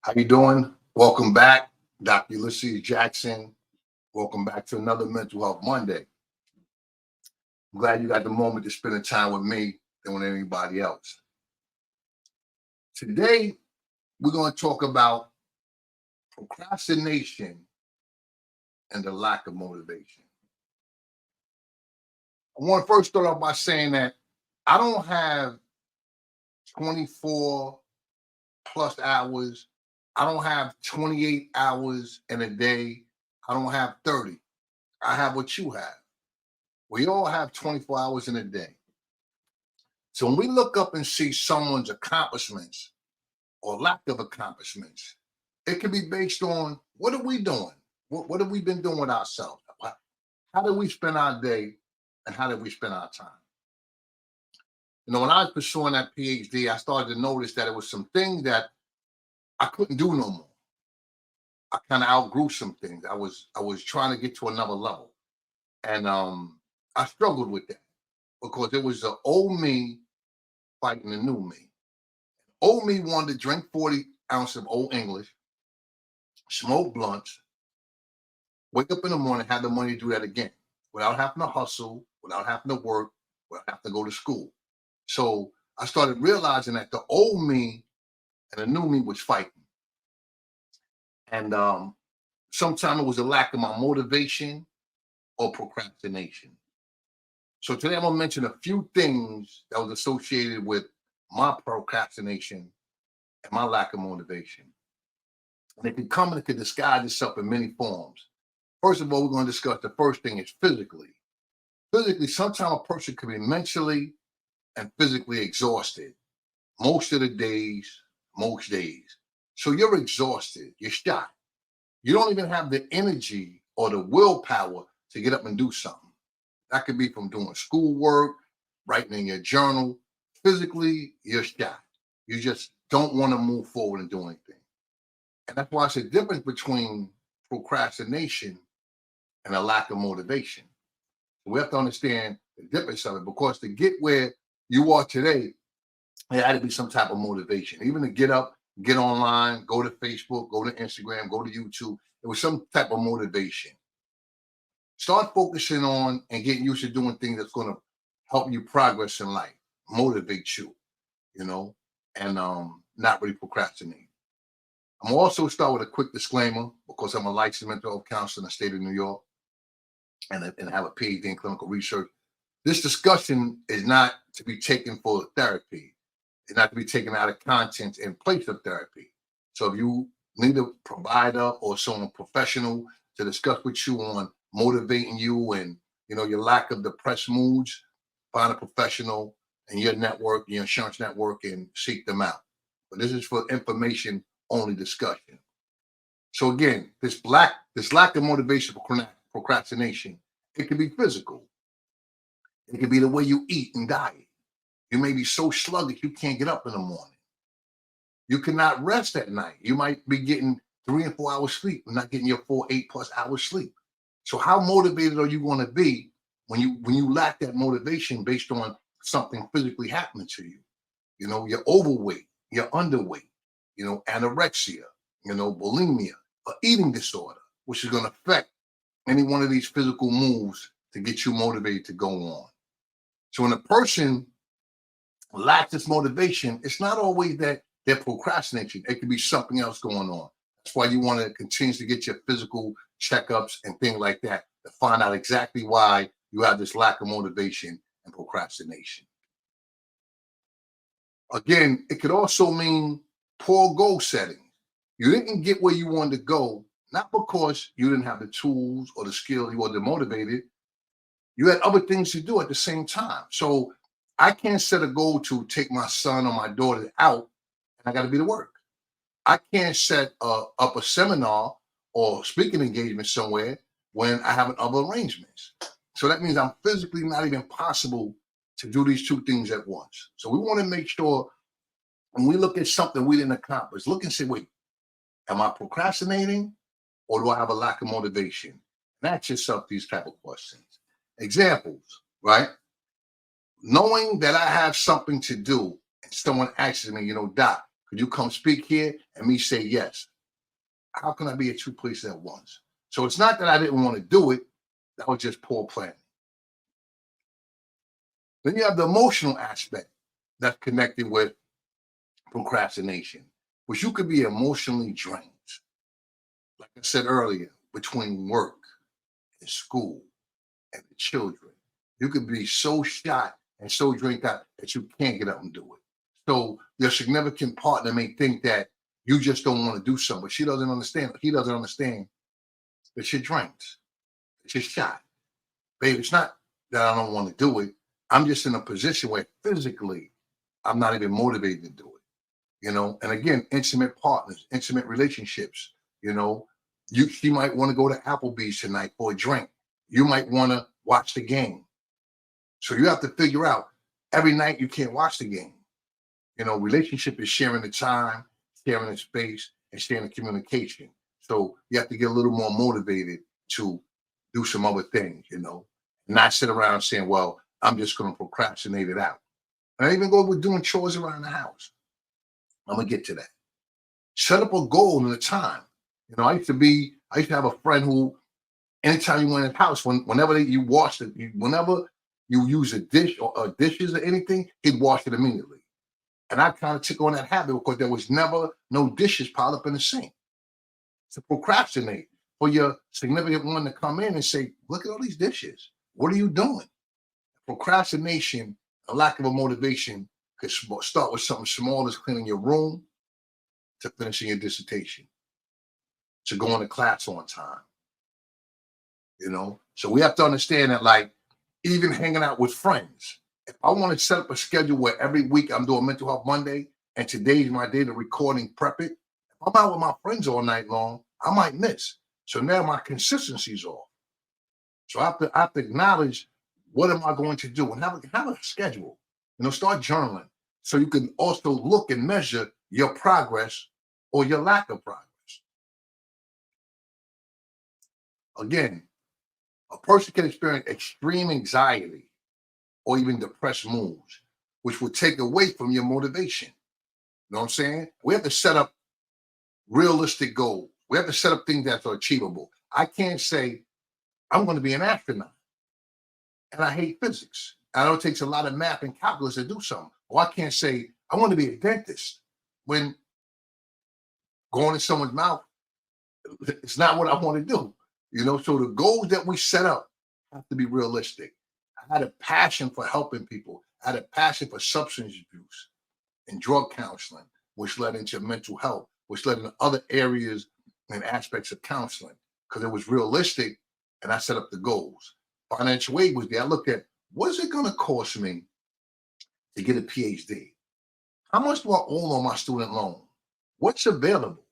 How you doing? Welcome back, Dr. Ulysses Jackson. Welcome back to another Mental Health Monday. I'm glad you got the moment to spend the time with me than with anybody else. Today, we're going to talk about procrastination and the lack of motivation. I want to first start off by saying that I don't have 24 plus hours. I don't have 28 hours in a day. I don't have 30. I have what you have. We all have 24 hours in a day. So when we look up and see someone's accomplishments or lack of accomplishments, it can be based on what are we doing? What have we been doing with ourselves? How did we spend our day and how did we spend our time? You know, when I was pursuing that PhD, I started to notice that it was some things that I couldn't do no more. I kind of outgrew some things. I was trying to get to another level. And I struggled with that because it was the old me fighting the new me. Old me wanted to drink 40 ounces of Old English, smoke blunts, wake up in the morning, have the money to do that again without having to hustle, without having to work, without having to go to school. So I started realizing that the old me and the new me was fighting. And sometimes it was a lack of my motivation or procrastination. So today I'm going to mention a few things that was associated with my procrastination and my lack of motivation. And it could disguise itself in many forms. First of all, we're going to discuss the first thing is physically. Physically, sometimes a person can be mentally and physically exhausted most days. So you're exhausted, you're shot. You don't even have the energy or the willpower to get up and do something. That could be from doing schoolwork, writing in your journal. Physically, you're shot. You just don't want to move forward and do anything. And that's why it's a difference between procrastination and a lack of motivation. We have to understand the difference of it because to get where you are today, there had to be some type of motivation. Even to get up, get online, go to Facebook, go to Instagram, go to YouTube. It was some type of motivation. Start focusing on and getting used to doing things that's going to help you progress in life, motivate you, and not really procrastinate. I'm also start with a quick disclaimer because I'm a licensed mental health counselor in the state of New York and have a PhD in clinical research. This discussion is not to be taken for therapy. It's not to be taken out of content in place of therapy. So if you need a provider or someone professional to discuss with you on motivating you and your lack of depressed moods, find a professional in your network, your insurance network, and seek them out. But this is for information only discussion. So again, this lack of motivation for procrastination, it can be physical. It can be the way you eat and diet. You may be so sluggish you can't get up in the morning. You cannot rest at night. You might be getting 3 and 4 hours sleep and not getting your 8+ hours sleep. So how motivated are you going to be when you lack that motivation based on something physically happening to you? You're overweight, you're underweight, anorexia, bulimia, or eating disorder, which is going to affect any one of these physical moves to get you motivated to go on. So when a person lacks this motivation, it's not always that they're procrastinating. It could be something else going on. That's why you want to continue to get your physical checkups and things like that to find out exactly why you have this lack of motivation and procrastination. Again, it could also mean poor goal setting. You didn't get where you wanted to go, not because you didn't have the tools or the skill, you wasn't motivated. You had other things to do at the same time. So I can't set a goal to take my son or my daughter out, and I got to be to work. I can't set up a seminar or speaking engagement somewhere when I have other arrangements. So that means I'm physically not even possible to do these two things at once. So we want to make sure when we look at something we didn't accomplish, look and say, wait, am I procrastinating or do I have a lack of motivation? And ask yourself these type of questions. Examples, right? Knowing that I have something to do and someone asks me, Doc, Could you come speak here? And me say yes. How can I be at two places at once? So it's not that I didn't want to do it. That was just poor planning. Then you have the emotional aspect that's connected with procrastination, which you could be emotionally drained. Like I said earlier, between work and school and the children, you could be so shot and so drained out that you can't get up and do it. So your significant partner may think that you just don't want to do something, but she doesn't understand. He doesn't understand that you're drained, that you're shot. Babe, it's not that I don't want to do it. I'm just in a position where physically I'm not even motivated to do it. And again, intimate partners, intimate relationships, she might want to go to Applebee's tonight for a drink. You might want to watch the game. So you have to figure out every night you can't watch the game. Relationship is sharing the time, sharing the space, and sharing the communication. So you have to get a little more motivated to do some other things, not sit around saying, well, I'm just going to procrastinate it out. And I even go with doing chores around the house. I'm going to get to that. Set up a goal and a time. I used to have a friend who, anytime you went in the house, whenever you wash it, whenever you use a dish or dishes or anything, he'd wash it immediately. And I kind of took on that habit because there was never no dishes piled up in the sink. To procrastinate for your significant one to come in and say, look at all these dishes. What are you doing? Procrastination, a lack of a motivation, could start with something small as cleaning your room to finishing your dissertation, to going to class on time. So we have to understand that, like, even hanging out with friends, if I want to set up a schedule where every week I'm doing Mental Health Monday and today's my day to recording prep it, if I'm out with my friends all night long, I might miss. So now my consistency's off. So I have to acknowledge, what am I going to do? And have a schedule. Start journaling so you can also look and measure your progress or your lack of progress. Again, a person can experience extreme anxiety or even depressed moods, which will take away from your motivation. You know what I'm saying? We have to set up realistic goals. We have to set up things that are achievable. I can't say I'm going to be an astronaut and I hate physics. I know it takes a lot of math and calculus to do something. Or I can't say I want to be a dentist when going in someone's mouth, it's not what I want to do. So the goals that we set up have to be realistic. I had a passion for helping people. I had a passion for substance abuse and drug counseling, which led into mental health, which led into other areas and aspects of counseling, because it was realistic and I set up the goals. Financial aid was there. I looked at, what is it going to cost me to get a PhD? How much do I owe on my student loan? What's available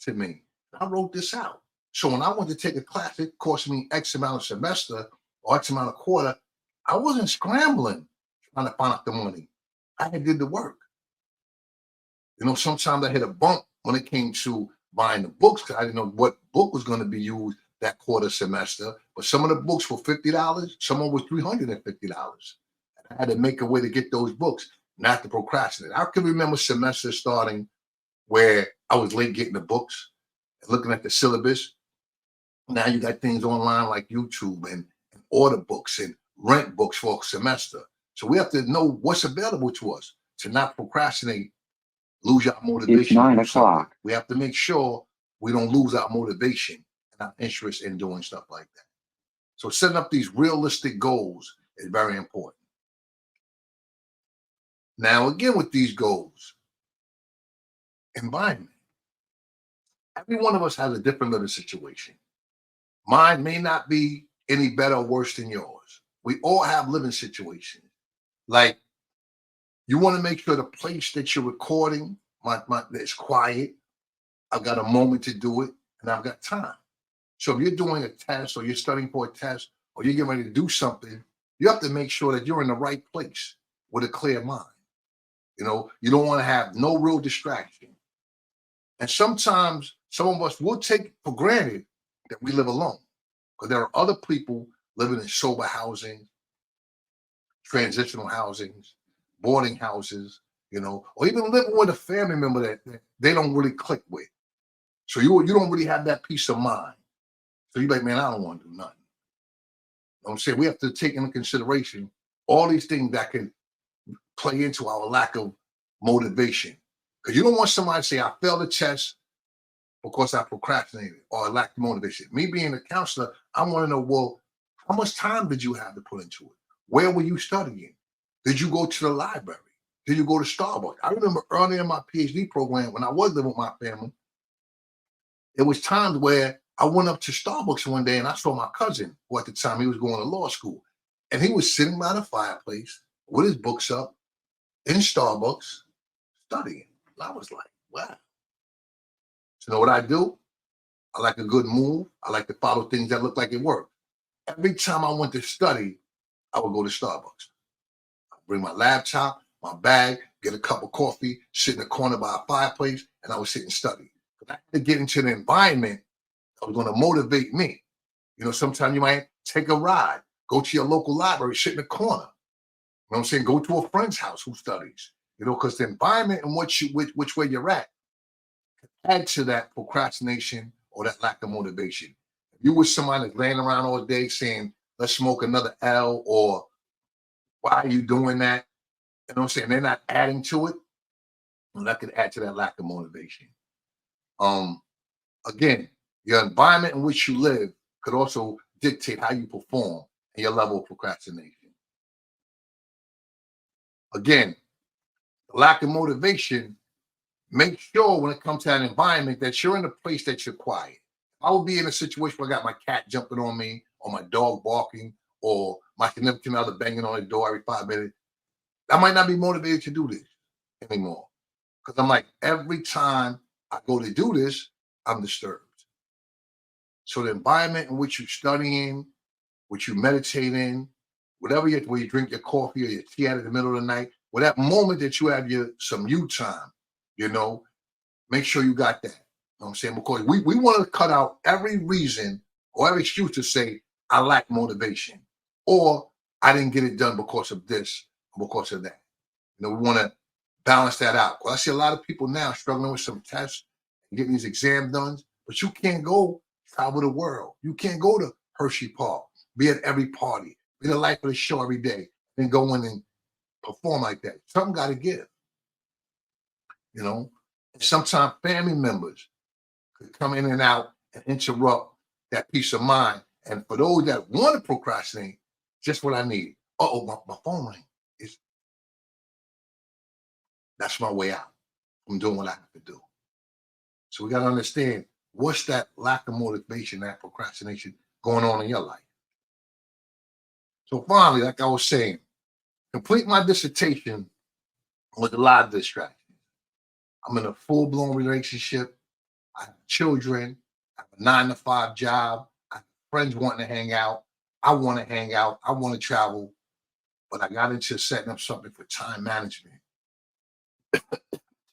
to me? I wrote this out. So when I went to take a class, it cost me X amount a semester or X amount a quarter. I wasn't scrambling trying to find out the money. I did the work. Sometimes I hit a bump when it came to buying the books, because I didn't know what book was going to be used that quarter semester. But some of the books were $50, some of them was $350. I had to make a way to get those books, not to procrastinate. I can remember semesters starting where I was late getting the books and looking at the syllabus. Now you got things online like YouTube and order books and rent books for a semester. So we have to know what's available to us to not procrastinate, lose our motivation. It's 9:00. We have to make sure we don't lose our motivation and our interest in doing stuff like that. So setting up these realistic goals is very important. Now, again, with these goals, environment. Every one of us has a different little situation. Mine may not be any better or worse than yours. We all have living situations. Like, you want to make sure the place that you're recording is quiet. I've got a moment to do it, and I've got time. So if you're doing a test or you're studying for a test or you're getting ready to do something, you have to make sure that you're in the right place with a clear mind. You don't want to have no real distraction. And sometimes some of us will take for granted that we live alone, because there are other people living in sober housing, transitional housings, boarding houses, or even living with a family member that they don't really click with. So you don't really have that peace of mind. So you're like, man, I don't want to do nothing. You know what I'm saying? We have to take into consideration all these things that can play into our lack of motivation. Because you don't want somebody to say, I failed the test because I procrastinated or I lacked motivation. Me being a counselor, I want to know, well, how much time did you have to put into it? Where were you studying? Did you go to the library? Did you go to Starbucks? I remember early in my PhD program, when I was living with my family, it was times where I went up to Starbucks one day and I saw my cousin, who at the time he was going to law school. And he was sitting by the fireplace with his books up in Starbucks studying. And I was like, wow. So you know what I do? I like a good move. I like to follow things that look like it worked. Every time I went to study, I would go to Starbucks. I'd bring my laptop, my bag, get a cup of coffee, sit in the corner by a fireplace, and I would sit and study. But I had to get into the environment that was going to motivate me. Sometimes you might take a ride, go to your local library, sit in the corner. You know what I'm saying? Go to a friend's house who studies. Because the environment and which way you're at add to that procrastination or that lack of motivation. If you were somebody that's laying around all day saying, let's smoke another L, or why are you doing that? You know what I'm saying? They're not adding to it. And that could add to that lack of motivation. Again, your environment in which you live could also dictate how you perform and your level of procrastination. Again, the lack of motivation, make sure when it comes to that environment that you're in a place that you're quiet. I would be in a situation where I got my cat jumping on me, or my dog barking, or my significant other banging on the door every 5 minutes. I might not be motivated to do this anymore. Because I'm like, every time I go to do this, I'm disturbed. So the environment in which you're studying, which you meditate in, where you drink your coffee or your tea at in the middle of the night, or that moment that you have some you time, make sure you got that. You know what I'm saying? Because we want to cut out every reason or every excuse to say, I lack motivation, or I didn't get it done because of this, or because of that. We want to balance that out. Well, I see a lot of people now struggling with some tests and getting these exams done, but you can't go travel the world. You can't go to Hershey Park, be at every party, be the life of the show every day, and go in and perform like that. Something got to give. Sometimes family members could come in and out and interrupt that peace of mind. And for those that want to procrastinate, just what I need. My phone rang. That's my way out from doing what I have to do. So we got to understand, what's that lack of motivation, that procrastination going on in your life? So finally, like I was saying, complete my dissertation with a lot of distractions. I'm in a full-blown relationship. I have children. I have a 9-to-5 job. I have friends wanting to hang out. I want to hang out. I want to travel. But I got into setting up something for time management.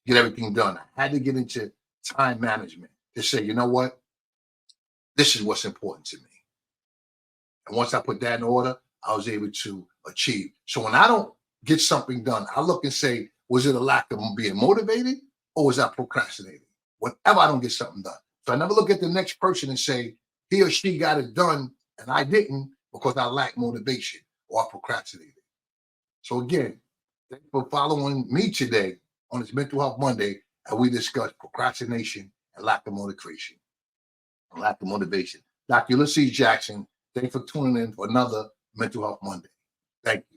Get everything done. I had to get into time management to say, you know what? This is what's important to me. And once I put that in order, I was able to achieve. So when I don't get something done, I look and say, was it a lack of being motivated, or was I procrastinating? Whenever I don't get something done. So I never look at the next person and say, he or she got it done and I didn't because I lack motivation or I procrastinated. So again, thanks for following me today on this Mental Health Monday, and we discuss procrastination and lack of motivation. Dr. Ulysses Jackson, thanks for tuning in for another Mental Health Monday. Thank you.